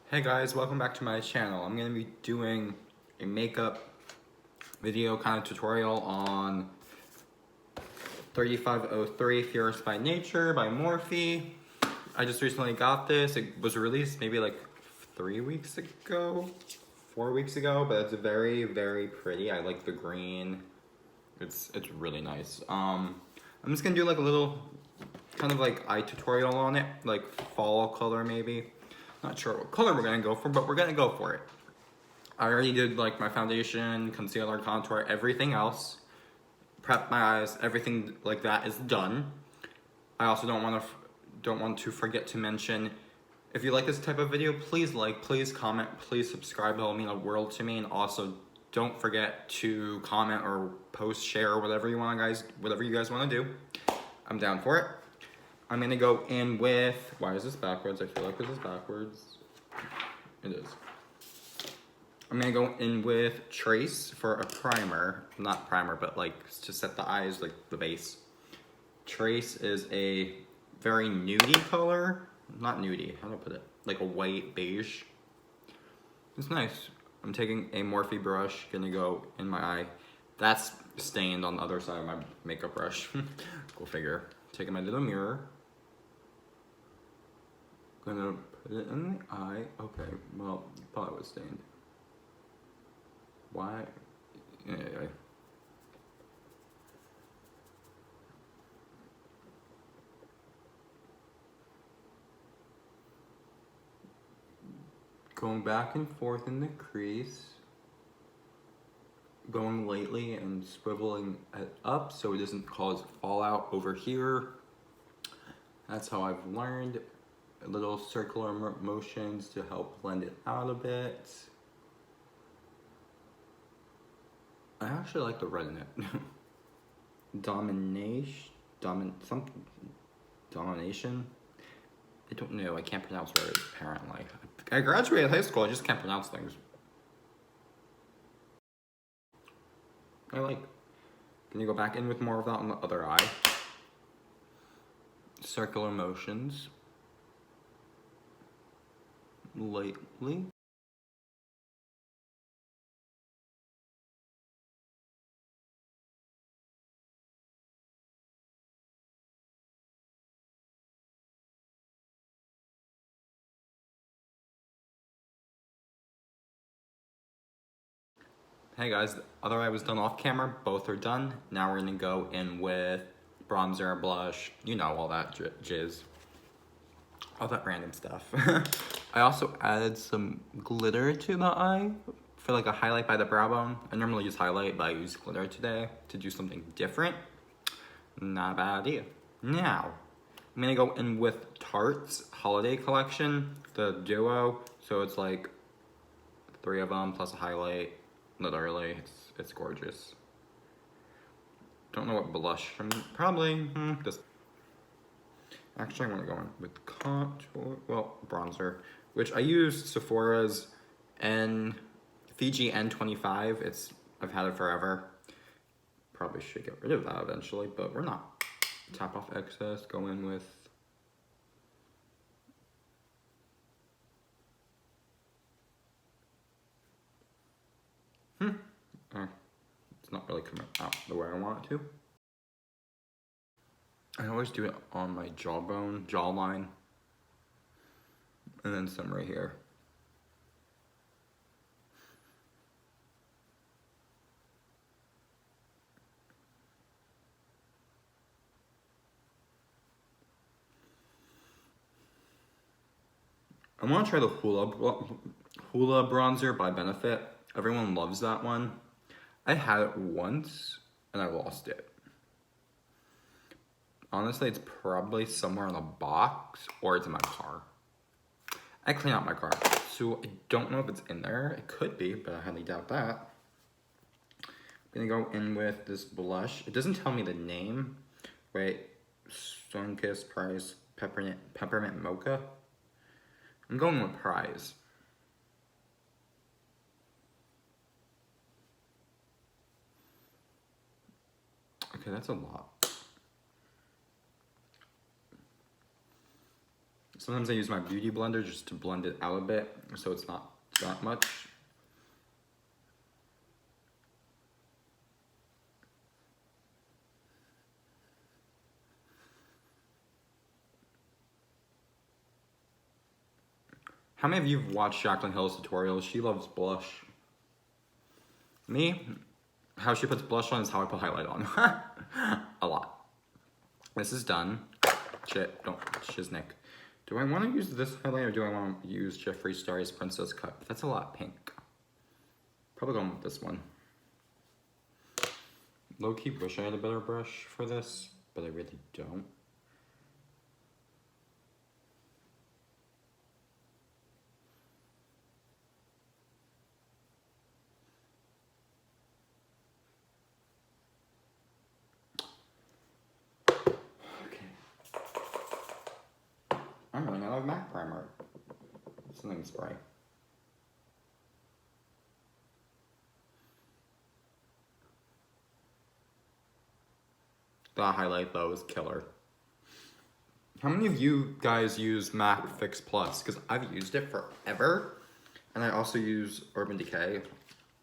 Hey guys, welcome back to my channel. I'm going to be doing a makeup video kind of tutorial on 3503 Fierce by Nature by Morphe. I just recently got this. It was released maybe like 3 weeks ago, 4 weeks ago, but it's very, very pretty. I like the green. It's really nice. I'm just going to do like a little kind of like eye tutorial on it, like fall color maybe. Not sure what color we're gonna go for, but we're gonna go for it. I already did like my foundation, concealer, contour, everything else. Prep my eyes, everything like that is done. I also don't want to forget to mention, if you like this type of video, please like, please comment, please subscribe. It'll mean a world to me. And also, don't forget to comment or post, share, whatever you want, guys. Whatever you guys want to do, I'm down for it. I'm gonna go in with, why is this backwards? I feel like this is backwards. It is. I'm gonna go in with Trace for a primer. Not primer, but like to set the eyes, like the base. Trace is a very nudie color. Not nudie, how do I put it? Like a white beige. It's nice. I'm taking a Morphe brush, gonna go in my eye. That's stained on the other side of my makeup brush. Go figure. Taking my little mirror. Gonna put it in the eye. Okay, well, thought it was stained. Why? Anyway. Going back and forth in the crease. Going lightly and swiveling it up so it doesn't cause fallout over here. That's how I've learned. Little circular motions to help blend it out a bit. I actually like the red in it. Domination. I don't know. I can't pronounce words apparently. I graduated high school. I just can't pronounce things. I like. Can you go back in with more of that on the other eye? Circular motions. Lightly. Hey guys, the other eye was done off camera. Both are done. Now we're gonna go in with bronzer, blush, you know, all that jizz. All that random stuff. I also added some glitter to the eye for like a highlight by the brow bone. I normally use highlight, but I use glitter today to do something different. Not a bad idea. Now, I'm gonna go in with Tarte's Holiday Collection, the duo. So it's like 3 of them plus a highlight. Literally, it's gorgeous. Don't know what blush from, probably this. Actually, I want to go in with contour, well, bronzer, which I used Sephora's Fiji N25. I've had it forever. Probably should get rid of that eventually, but we're not. Tap off excess, go in with it's not really coming out the way I want it to. I always do it on my jawline, and then some right here. I want to try the Hula bronzer by Benefit. Everyone loves that one. I had it once and I lost it. Honestly, it's probably somewhere in a box or it's in my car. I clean out my car, so I don't know if it's in there. It could be, but I highly doubt that. I'm gonna go in with this blush. It doesn't tell me the name. Wait, Sunkissed Prize Peppermint Mocha. I'm going with Prize. Okay, that's a lot. Sometimes I use my beauty blender just to blend it out a bit so it's not that much. How many of you have watched Jaclyn Hill's tutorials? She loves blush. Me, how she puts blush on is how I put highlight on. A lot. This is done. Shit, don't shiznick. Do I want to use this highlight or do I want to use Jeffree Star's Princess Cut? That's a lot pink. Probably going with this one. Low-key wish I had a better brush for this, but I really don't. I'm running out of MAC primer. Something spray. That highlight though is killer. How many of you guys use MAC Fix Plus? Because I've used it forever. And I also use Urban Decay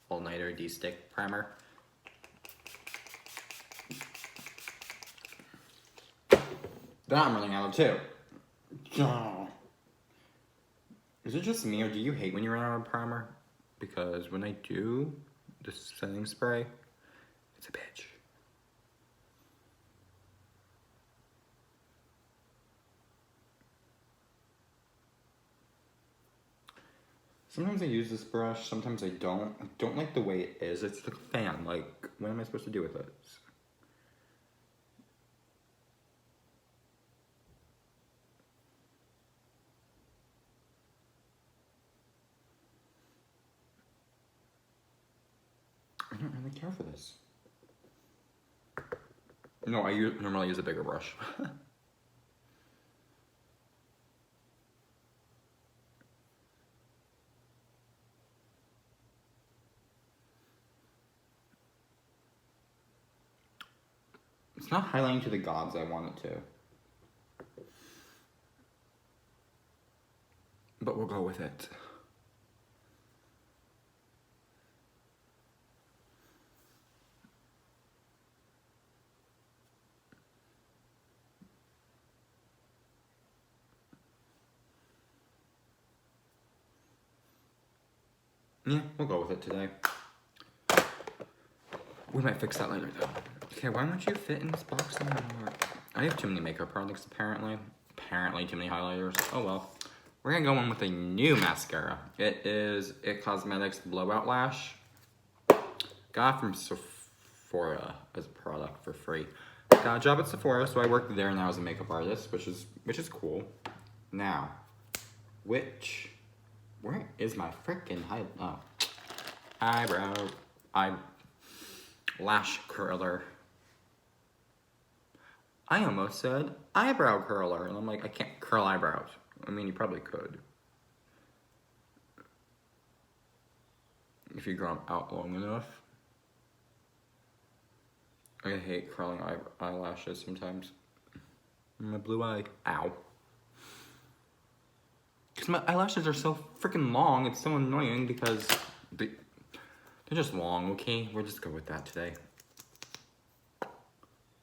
All Nighter D-Stick Primer. That I'm running out of too. Is it just me or do you hate when you run out of primer? Because when I do the setting spray, it's a bitch. Sometimes I use this brush, sometimes I don't. I don't like the way it is. It's like a fan. Like, what am I supposed to do with it? I don't really care for this. No, I normally use a bigger brush. It's not highlighting to the gods I want it to. But we'll go with it. Yeah, we'll go with it today. We might fix that later though. Okay, why don't you fit in this box anymore? I have too many makeup products apparently. Apparently too many highlighters. Oh well. We're gonna go in with a new mascara. It is It Cosmetics Blowout Lash. Got it from Sephora as a product for free. Got a job at Sephora, so I work there now as a makeup artist, which is cool. Now, where is my freaking lash curler? I almost said eyebrow curler, and I'm like, I can't curl eyebrows. I mean, you probably could. If you grow them out long enough. I hate curling eyelashes sometimes. My blue eye. Ow. Because my eyelashes are so freaking long, it's so annoying because they're just long, okay? We'll just go with that today.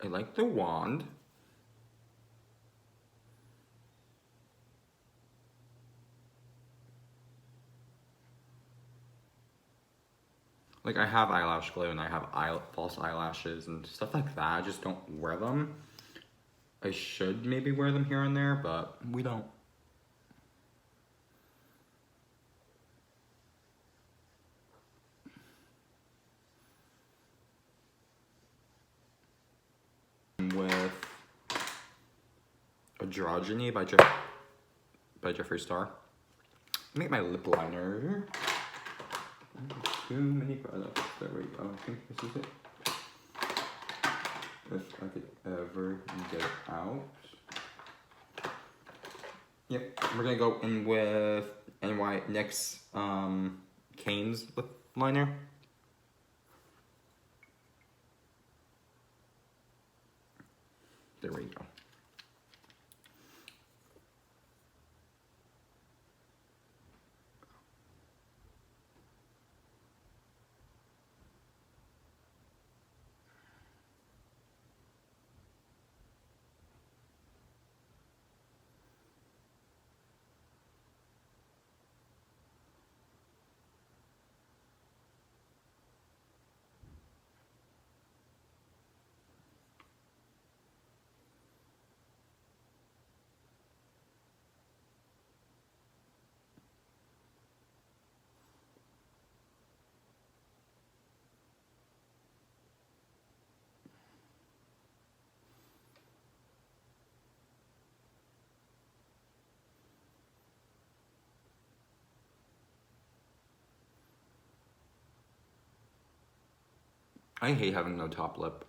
I like the wand. Like, I have eyelash glue and I have false eyelashes and stuff like that. I just don't wear them. I should maybe wear them here and there, but we don't. With Androgyny by Jeffree Star. Make my lip liner. Too many products. There we go. I think this is it. If I could ever get it out. Yep, we're gonna go in with NYX Kane's lip liner. There we go. I hate having no top lip.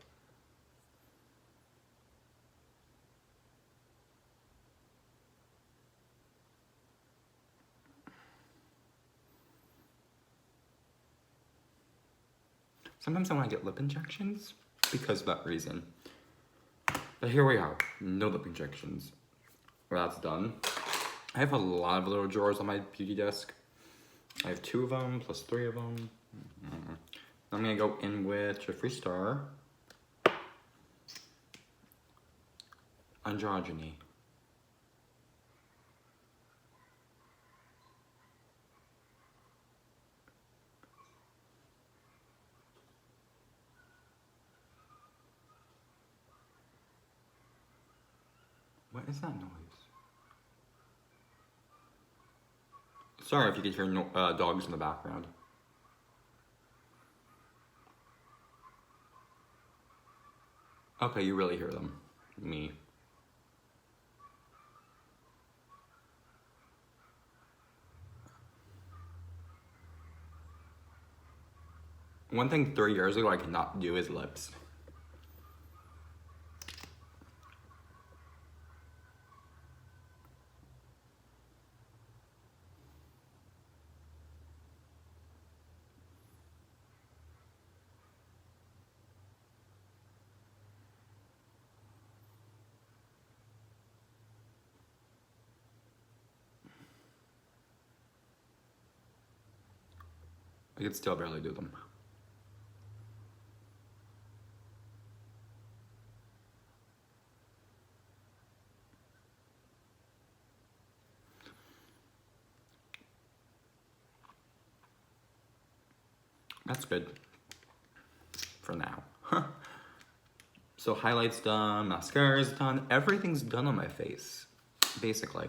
Sometimes I want to get lip injections because of that reason. But here we are, no lip injections. Well, that's done. I have a lot of little drawers on my beauty desk. I have 2 of them, plus 3 of them. I'm gonna go in with Jeffree Star. Androgyny. What is that noise? Sorry if you can hear dogs in the background. Okay, you really hear them. Me. One thing 3 years ago I could not do is lips. I could still barely do them. That's good. For now. So highlights done, mascara's done, everything's done on my face, basically.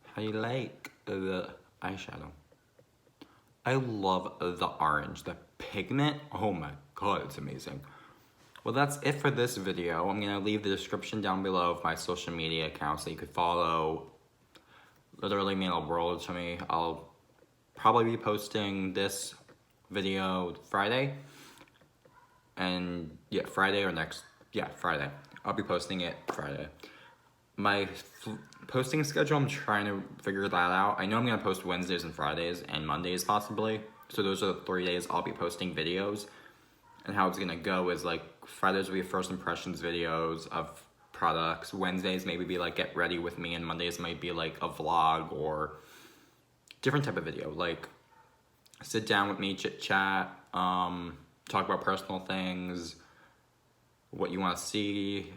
How do you like the eyeshadow? I love the orange, the pigment. Oh my god, it's amazing. Well, that's it for this video. I'm gonna leave the description down below of my social media accounts that you could follow. Literally mean a world to me. I'll probably be posting this video Friday. And yeah, Friday or next, yeah, Friday. I'll be posting it Friday. My posting schedule, I'm trying to figure that out. I know I'm gonna post Wednesdays and Fridays and Mondays possibly. So those are the 3 days I'll be posting videos. And how it's gonna go is like Fridays will be first impressions videos of products. Wednesdays maybe be like get ready with me, and Mondays might be like a vlog or different type of video. Like sit down with me, chit chat, talk about personal things, what you want to see,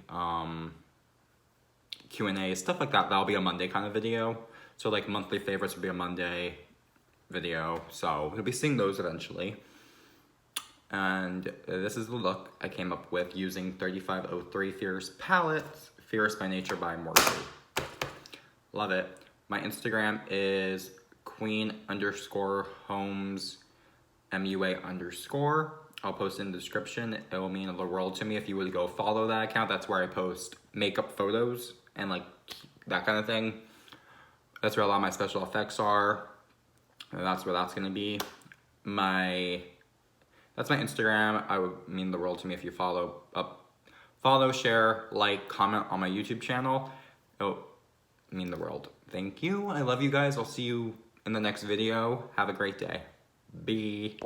Q&A, stuff like that. That'll be a Monday kind of video. So like monthly favorites will be a Monday video. So you'll be seeing those eventually. And this is the look I came up with using 3503 Fierce palette, Fierce by Nature by Morphe. Love it. My Instagram is queen_homes MUA_. I'll post in the description. It will mean the world to me if you would go follow that account. That's where I post makeup photos and like that kind of thing. That's where a lot of my special effects are. And that's where that's gonna be. That's my Instagram. I would mean the world to me if you follow, share, like, comment on my YouTube channel. It would mean the world. Thank you. I love you guys. I'll see you in the next video. Have a great day. Bye.